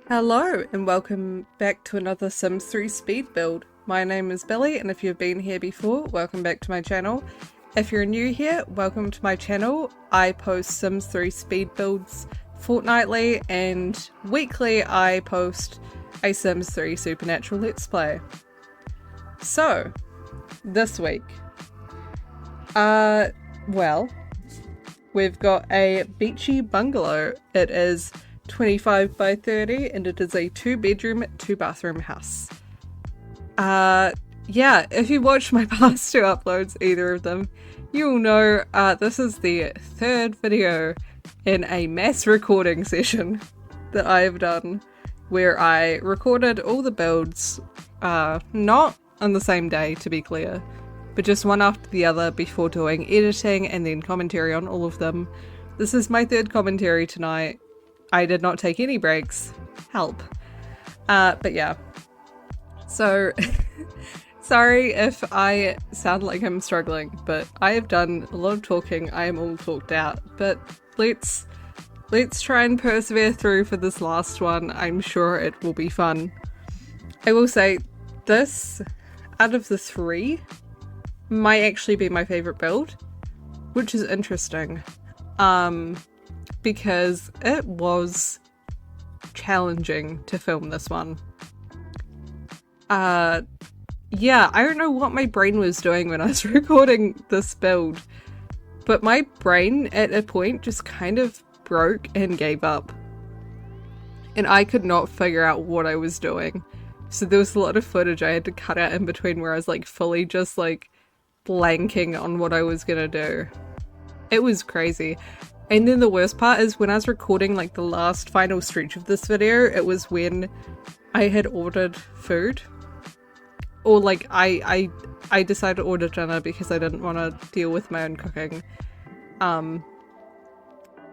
Hello and welcome back to another Sims 3 speed build. My name is Billy, and if you've been here before, welcome back to my channel. If you're new here, welcome to my channel. I post Sims 3 speed builds fortnightly, and weekly I post a Sims 3 Supernatural Let's Play. So, this week, well, we've got a Beachy Bungalow. It is 25 by 30 and it is a 2-bedroom, 2-bathroom house. Yeah, if you watch my past 2 uploads, either of them, you'll know this is the 3rd video in a mass recording session that I've done where I recorded all the builds, not on the same day to be clear, but just one after the other before doing editing and then commentary on all of them. This is my 3rd commentary tonight. I did not take any breaks. Help. But yeah. So, sorry if I sound like I'm struggling, but I have done a lot of talking. I am all talked out, but let's try and persevere through for this last one. I'm sure it will be fun. I will say this, out of the 3, might actually be my favorite build, which is interesting. Because it was challenging to film this one. Yeah, I don't know what my brain was doing when I was recording this build, but my brain at a point just kind of broke and gave up. And I could not figure out what I was doing. So there was a lot of footage I had to cut out in between where I was like fully just like blanking on what I was gonna do. It was crazy. And then the worst part is when I was recording like the last final stretch of this video, it was when I had ordered food. Or like I decided to order dinner because I didn't want to deal with my own cooking.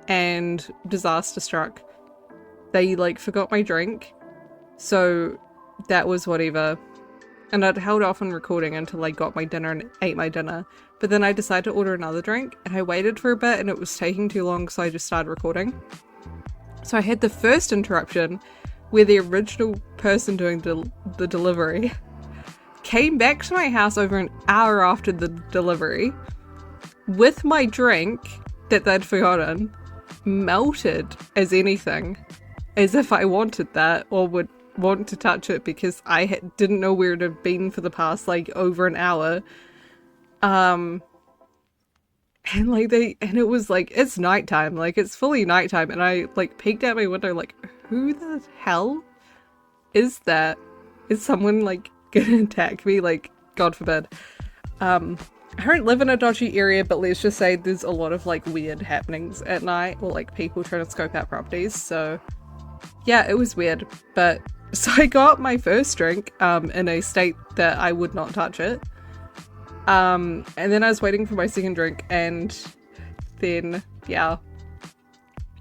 And disaster struck. They like forgot my drink. So that was whatever. And I'd held off on recording until I got my dinner and ate my dinner. But then I decided to order another drink, and I waited for a bit and it was taking too long, so I just started recording. So I had the first interruption where the original person doing the delivery came back to my house over an hour after the delivery with my drink that they'd forgotten, melted as anything, as if I wanted that or would want to touch it because I didn't know where it had been for the past like over an hour. And it was like, it's nighttime, like it's fully nighttime, and I like peeked out my window like, who the hell is that? Is someone like gonna attack me? Like, God forbid. I don't live in a dodgy area, but let's just say there's a lot of like weird happenings at night, or like people trying to scope out properties, so yeah, it was weird. But so I got my first drink in a state that I would not touch it. And then I was waiting for my second drink, and then, yeah,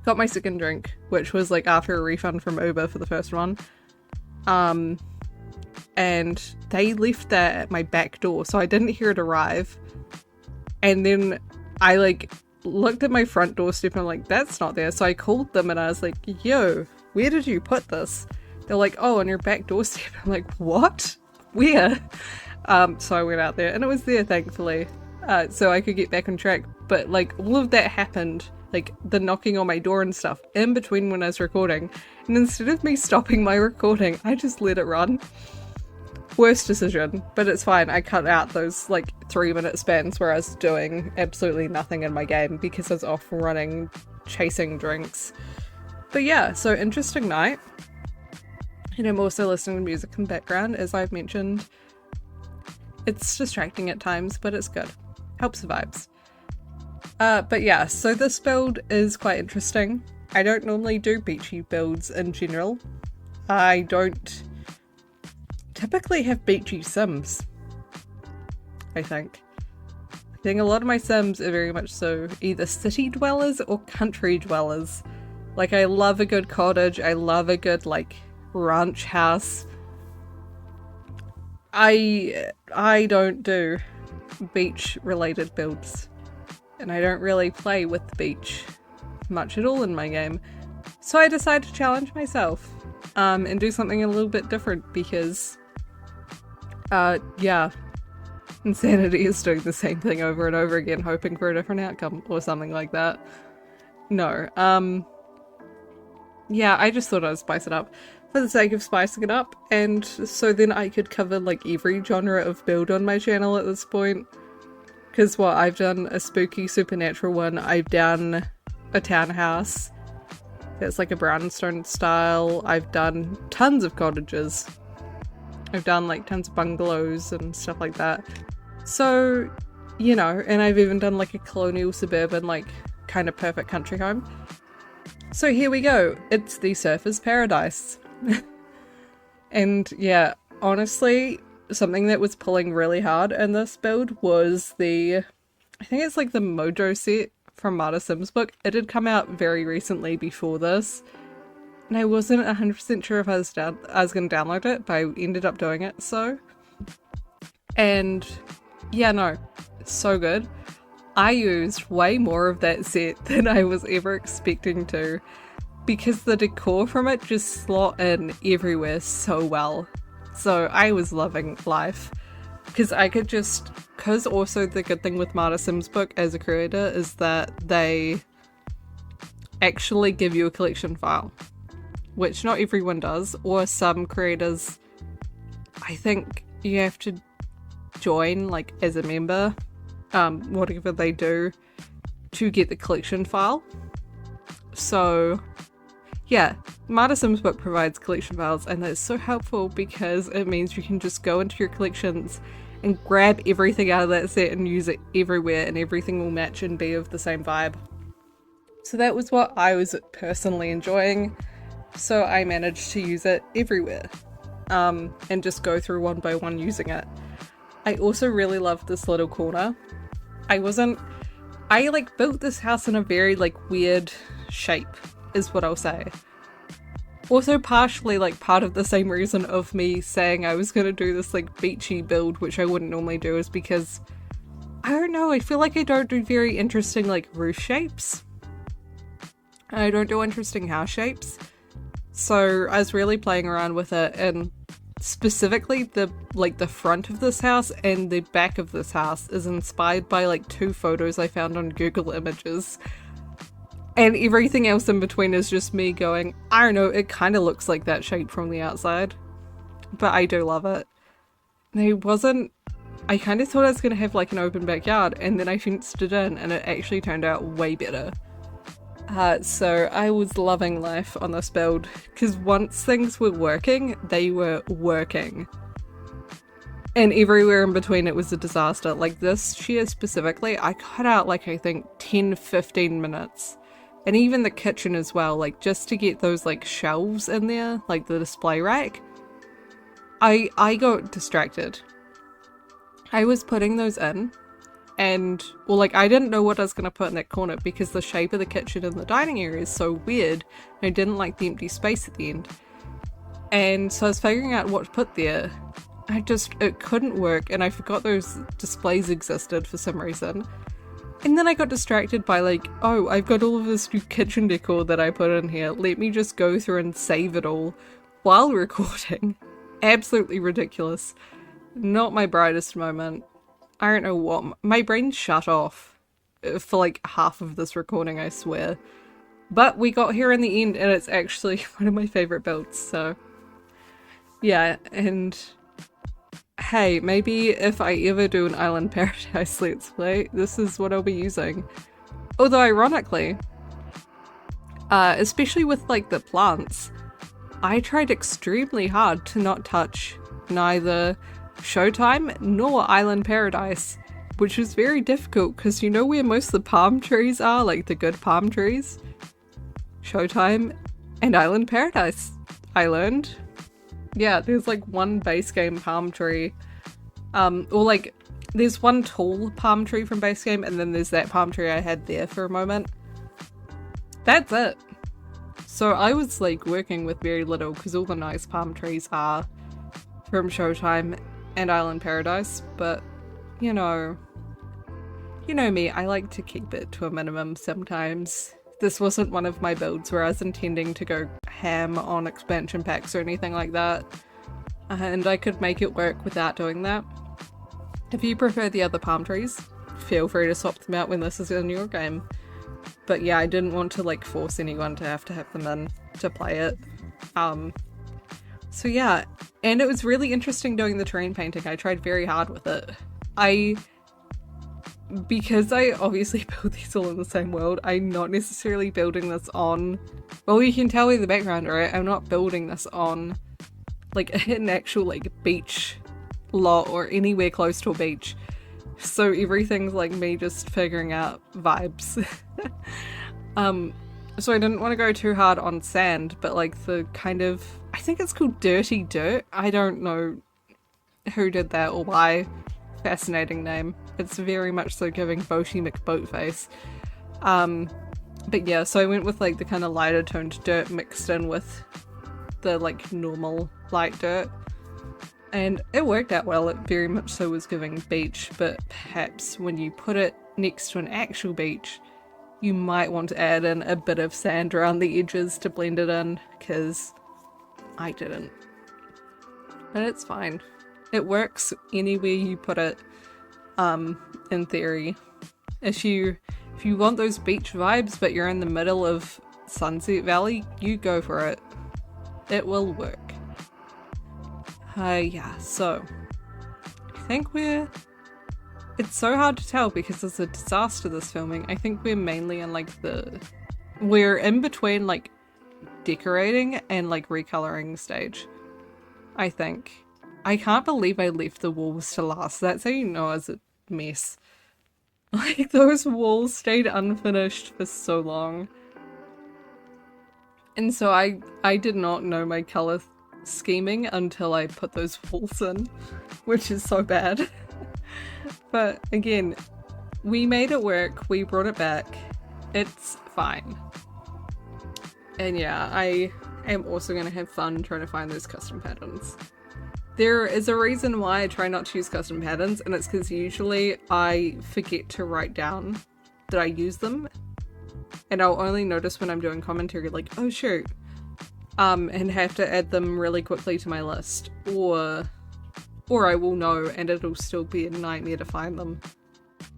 got my second drink, which was like after a refund from Uber for the first one. And they left that at my back door, so I didn't hear it arrive. And then I like looked at my front doorstep and I'm like, that's not there. So I called them and I was like, yo, where did you put this? They're like, oh, on your back doorstep. I'm like, what? Where? So I went out there and it was there, thankfully, so I could get back on track. But like all of that happened, like the knocking on my door and stuff, in between when I was recording, and instead of me stopping my recording, I just let it run. Worst decision, but it's fine. I cut out those like 3-minute spans where I was doing absolutely nothing in my game because I was off running, chasing drinks. But yeah, so interesting night. And I'm also listening to music in the background, as I've mentioned. It's distracting at times, but it's good. Helps the vibes. But yeah, so this build is quite interesting. I don't normally do beachy builds in general. I don't typically have beachy sims, I think. I think a lot of my sims are very much so either city dwellers or country dwellers. Like, I love a good cottage, I love a good, like, ranch house. I don't do beach related builds, and I don't really play with the beach much at all in my game. So I decided to challenge myself. and do something a little bit different because, yeah, insanity is doing the same thing over and over again, hoping for a different outcome or something like that. No, yeah, I just thought I'd spice it up for the sake of spicing it up, and so then I could cover like every genre of build on my channel at this point. Because what, I've done a spooky supernatural one, I've done a townhouse that's like a brownstone style, I've done tons of cottages, I've done like tons of bungalows and stuff like that. So, you know, and I've even done like a colonial suburban, like kind of perfect country home. So here we go, it's the surfer's paradise. And yeah, honestly, something that was pulling really hard in this build was I think it's like the Mojo set from Marta Sim's book. It had come out very recently before this, and I wasn't 100% sure if I was going to download it, but I ended up doing it, so. And yeah, no, it's so good. I used way more of that set than I was ever expecting to, because the decor from it just slot in everywhere so well. So I was loving life, because because also the good thing with Marta Sim's book as a creator is that they actually give you a collection file, which not everyone does, or some creators, I think you have to join like as a member, whatever they do, to get the collection file. So yeah, Marta Sim's book provides collection files, and that's so helpful because it means you can just go into your collections and grab everything out of that set and use it everywhere, and everything will match and be of the same vibe. So that was what I was personally enjoying, so I managed to use it everywhere, and just go through one by one using it. I also really loved this little corner. I like built this house in a very like weird shape, is what I'll say. Also partially like part of the same reason of me saying I was gonna do this like beachy build, which I wouldn't normally do, is because I don't know, I feel like I don't do very interesting like roof shapes. I don't do interesting house shapes. So I was really playing around with it, and specifically the front of this house and the back of this house is inspired by like 2 photos I found on Google Images. And everything else in between is just me going, I don't know, it kind of looks like that shape from the outside. But I do love it. And I kind of thought I was going to have like an open backyard, and then I fenced it in, and it actually turned out way better. So I was loving life on this build, because once things were working, they were working. And everywhere in between it was a disaster. Like this chair specifically, I cut out like I think 10-15 minutes. And even the kitchen as well, like just to get those like shelves in there, like the display rack. I got distracted. I was putting those in, and well, like I didn't know what I was going to put in that corner because the shape of the kitchen and the dining area is so weird. I didn't like the empty space at the end. And so I was figuring out what to put there. It couldn't work, and I forgot those displays existed for some reason. And then I got distracted by like, oh, I've got all of this new kitchen decor that I put in here. Let me just go through and save it all while recording. Absolutely ridiculous. Not my brightest moment. I don't know what. My brain shut off for like half of this recording, I swear. But we got here in the end, and it's actually one of my favorite builds, so. Yeah, and hey, maybe if I ever do an Island Paradise Let's Play, this is what I'll be using. Although ironically, especially with like the plants, I tried extremely hard to not touch neither Showtime nor Island Paradise, which was very difficult because you know where most of the palm trees are, like the good palm trees? Showtime and Island Paradise, I learned. Yeah, there's like one base game palm tree, or like there's one tall palm tree from base game, and then there's that palm tree I had there for a moment. That's it. So I was like working with very little because all the nice palm trees are from Showtime and Island Paradise, but you know me, I like to keep it to a minimum sometimes. this wasn't one of my builds where I was intending to go ham on expansion packs or anything like that. And I could make it work without doing that. If you prefer the other palm trees, feel free to swap them out when this is in your game. But yeah, I didn't want to like force anyone to have them in to play it. So yeah, and it was really interesting doing the terrain painting. I tried very hard with it. Because I obviously build these all in the same world, I'm not necessarily building this on, well, you can tell with the background, right? I'm not building this on like an actual like beach lot or anywhere close to a beach. So everything's like me just figuring out vibes. So I didn't want to go too hard on sand, but like the kind of, I think it's called dirty dirt. I don't know who did that or why. Fascinating name. It's very much so giving Boaty McBoatface. But yeah, so I went with like the kind of lighter toned dirt mixed in with the like normal light dirt. And it worked out well. It very much so was giving beach, but perhaps when you put it next to an actual beach, you might want to add in a bit of sand around the edges to blend it in, because I didn't. But it's fine. It works anywhere you put it, in theory. If you want those beach vibes but you're in the middle of Sunset Valley, you go for it. It will work. Yeah, so I think it's so hard to tell because it's a disaster, this filming. I think we're mainly in like we're in between like decorating and like recoloring stage, I think. I can't believe I left the walls to last. That's how you know it's a mess. Like those walls stayed unfinished for so long. And so I did not know my color scheming until I put those walls in, which is so bad. But again, we made it work, we brought it back, it's fine. And yeah, I am also going to have fun trying to find those custom patterns. There is a reason why I try not to use custom patterns, and it's because usually I forget to write down that I use them, and I'll only notice when I'm doing commentary like, oh shoot, and have to add them really quickly to my list, or I will know and it'll still be a nightmare to find them.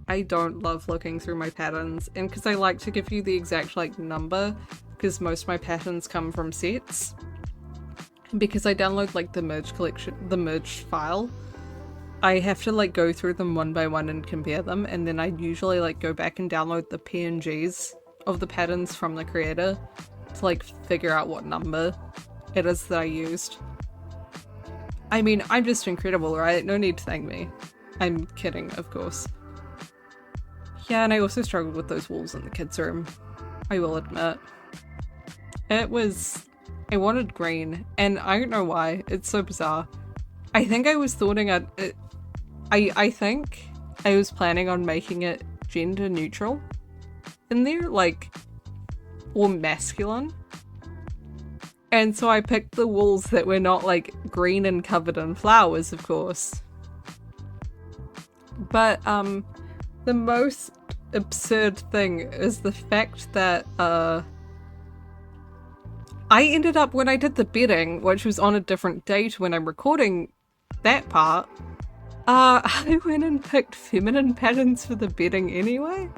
I don't love looking through my patterns, and because I like to give you the exact like number, because most of my patterns come from sets. Because I download like the merge collection, the merge file, I have to like go through them one by one and compare them, and then I usually like go back and download the PNGs of the patterns from the creator to like figure out what number it is that I used. I mean, I'm just incredible, right? No need to thank me. I'm kidding, of course. Yeah, and I also struggled with those walls in the kids' room, I will admit. I wanted green, and I don't know why. It's so bizarre. I think I was thoughting I think I was planning on making it gender neutral in there, like, or masculine. And so I picked the walls that were not like green and covered in flowers, of course. But the most absurd thing is the fact that I ended up, when I did the bedding, which was on a different date when I'm recording that part, I went and picked feminine patterns for the bedding anyway.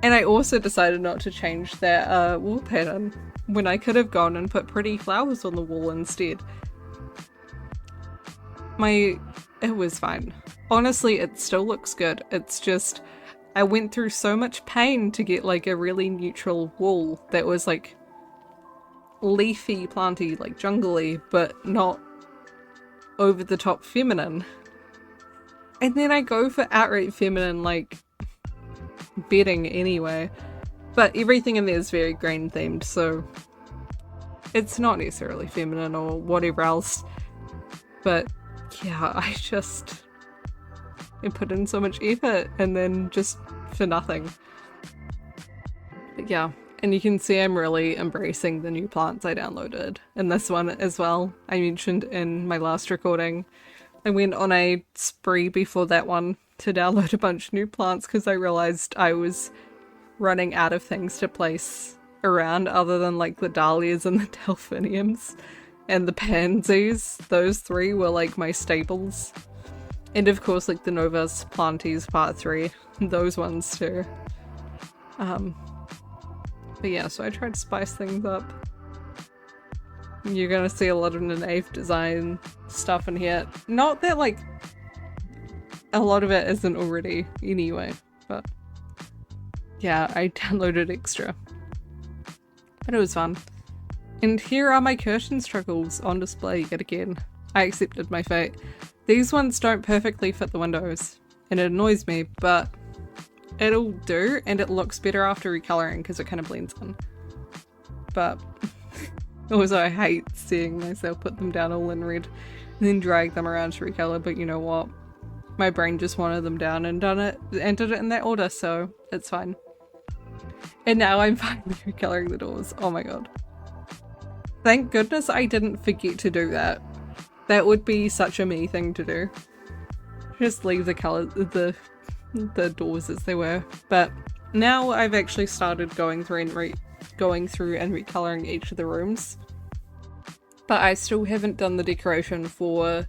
And I also decided not to change that wall pattern when I could have gone and put pretty flowers on the wall instead. It was fine. Honestly, it still looks good. It's just, I went through so much pain to get like a really neutral wall that was like leafy, planty, like jungly, but not over the top feminine. And then I go for outright feminine, like, bedding anyway. But everything in there is very green themed, so it's not necessarily feminine or whatever else. But yeah, I put in so much effort and then just for nothing. But yeah. And you can see I'm really embracing the new plants I downloaded in this one as well. I mentioned in my last recording, I went on a spree before that one to download a bunch of new plants because I realized I was running out of things to place around other than like the dahlias and the delphiniums and the pansies. Those three were like my staples. And of course like the Novus Plantes Part 3, those ones too. But yeah, so I tried to spice things up. You're gonna see a lot of naive design stuff in here. Not that like a lot of it isn't already anyway, but yeah, I downloaded extra. But it was fun. And here are my curtain struggles on display yet again. I accepted my fate. These ones don't perfectly fit the windows, and it annoys me, but it'll do, and it looks better after recoloring because it kind of blends in. But also I hate seeing myself put them down all in red and then drag them around to recolor, but you know what? My brain just wanted them down and did it in that order, so it's fine. And now I'm finally recoloring the doors. Oh my god. Thank goodness I didn't forget to do that. That would be such a me thing to do. Just leave the color, the doors as they were. But now I've actually started going through and recoloring each of the rooms. But I still haven't done the decoration for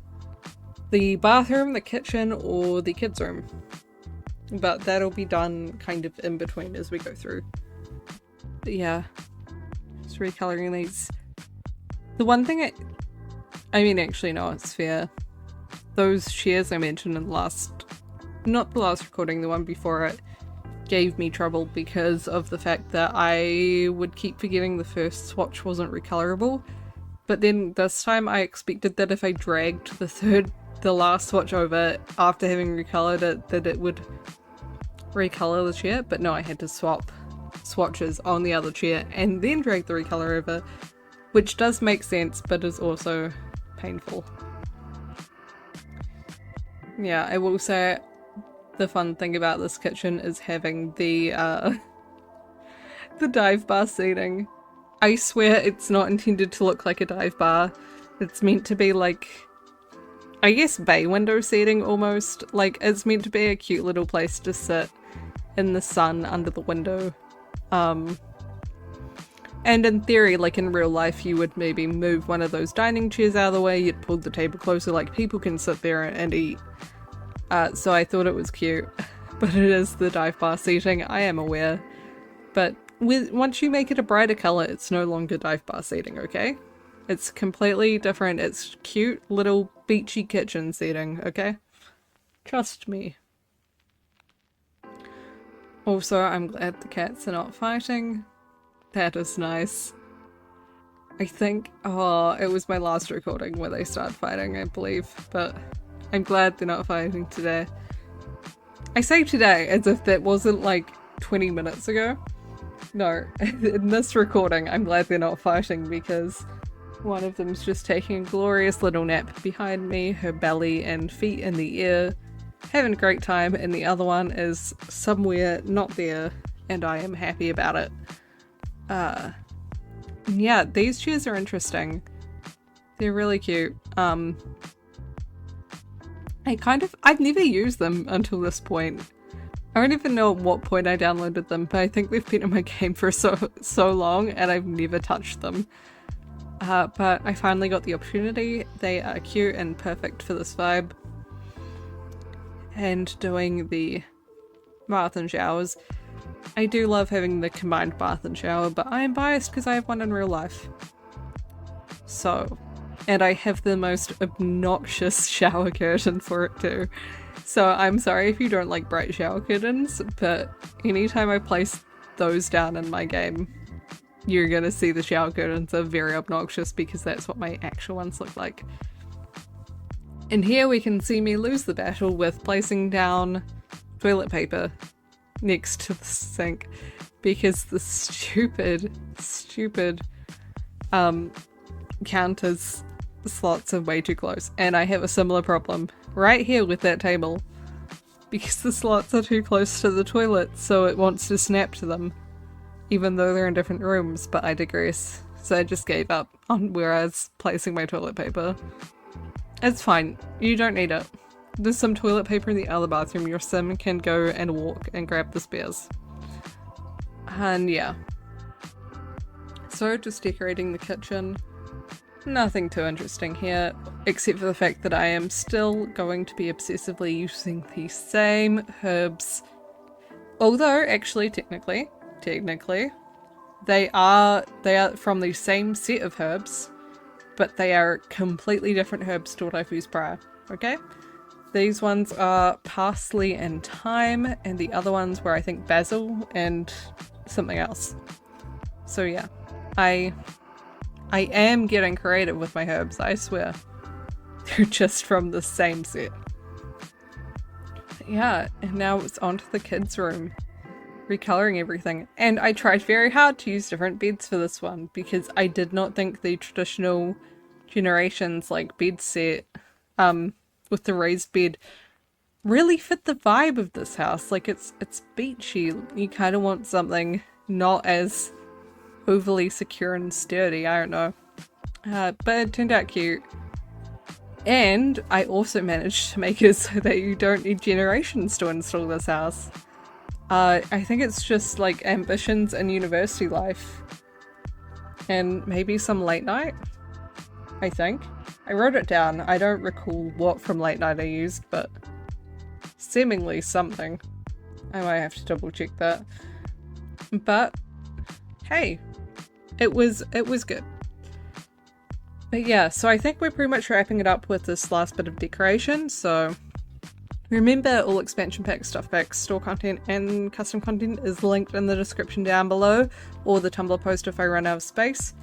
the bathroom, the kitchen, or the kids' room. But that'll be done kind of in between as we go through. But yeah, just recoloring these. The one thing I mean, actually no, it's fair. Those chairs I mentioned in the last, not the last recording, the one before it, gave me trouble because of the fact that I would keep forgetting the first swatch wasn't recolorable. But then this time I expected that if I dragged the last swatch over after having recolored it, that it would recolor the chair, but no, I had to swap swatches on the other chair and then drag the recolor over, which does make sense, but is also painful. Yeah, I will say the fun thing about this kitchen is having the dive bar seating. I swear it's not intended to look like a dive bar. It's meant to be like, I guess, bay window seating almost. Like, it's meant to be a cute little place to sit in the sun under the window. And in theory, like in real life, you would maybe move one of those dining chairs out of the way, you'd pull the table closer, like people can sit there and eat. So I thought it was cute, but it is the dive bar seating, I am aware. But once you make it a brighter colour, it's no longer dive bar seating, okay? It's completely different, it's cute little beachy kitchen seating, okay? Trust me. Also, I'm glad the cats are not fighting. That is nice. I think, it was my last recording where they started fighting, I believe, but I'm glad they're not fighting today. I say today as if that wasn't like 20 minutes ago. No, in this recording, I'm glad they're not fighting because one of them's just taking a glorious little nap behind me, her belly and feet in the air, having a great time, and the other one is somewhere not there, and I am happy about it. Yeah, these chairs are interesting. They're really cute. I've never used them until this point. I don't even know at what point I downloaded them, but I think they've been in my game for so long and I've never touched them. But I finally got the opportunity. They are cute and perfect for this vibe. And doing the bath and showers. I do love having the combined bath and shower, but I am biased because I have one in real life. So, and I have the most obnoxious shower curtain for it too. So I'm sorry if you don't like bright shower curtains, but anytime I place those down in my game, you're gonna see the shower curtains are very obnoxious because that's what my actual ones look like. And here we can see me lose the battle with placing down toilet paper next to the sink because the stupid counters slots are way too close, and I have a similar problem right here with that table because the slots are too close to the toilet, so it wants to snap to them even though they're in different rooms, but I digress. So I just gave up on where I was placing my toilet paper. It's fine, you don't need it. There's some toilet paper in the other bathroom. Your sim can go and walk and grab the spares. And yeah. So just decorating the kitchen. Nothing too interesting here, except for the fact that I am still going to be obsessively using the same herbs. Although, actually, technically, they are from the same set of herbs, but they are completely different herbs to what I've used prior, okay? These ones are parsley and thyme, and the other ones were, I think, basil and something else. So yeah, I am getting creative with my herbs, I swear. They're just from the same set. But yeah, and now it's on to the kids' room. Recoloring everything. And I tried very hard to use different beds for this one because I did not think the traditional Generations like bed set with the raised bed really fit the vibe of this house. Like it's beachy. You kind of want something not as overly secure and sturdy. I don't know. But it turned out cute. And I also managed to make it so that you don't need generations to install this house. I think it's just like ambitions and university life. And maybe some late night, I think. I wrote it down. I don't recall what from late night I used, but seemingly something. I might have to double check that. But hey, it was good. But yeah, so I think we're pretty much wrapping it up with this last bit of decoration, so remember all expansion packs, stuff packs, store content, and custom content is linked in the description down below, or the Tumblr post if I run out of space.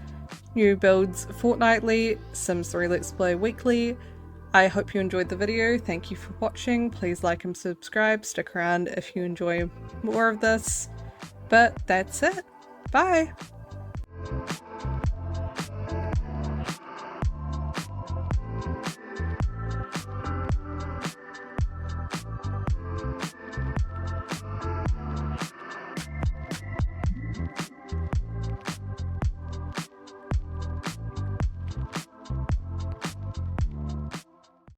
New builds fortnightly, Sims 3 Let's Play weekly. I hope you enjoyed the video. Thank you for watching. Please like and subscribe. Stick around if you enjoy more of this. But that's it. Bye!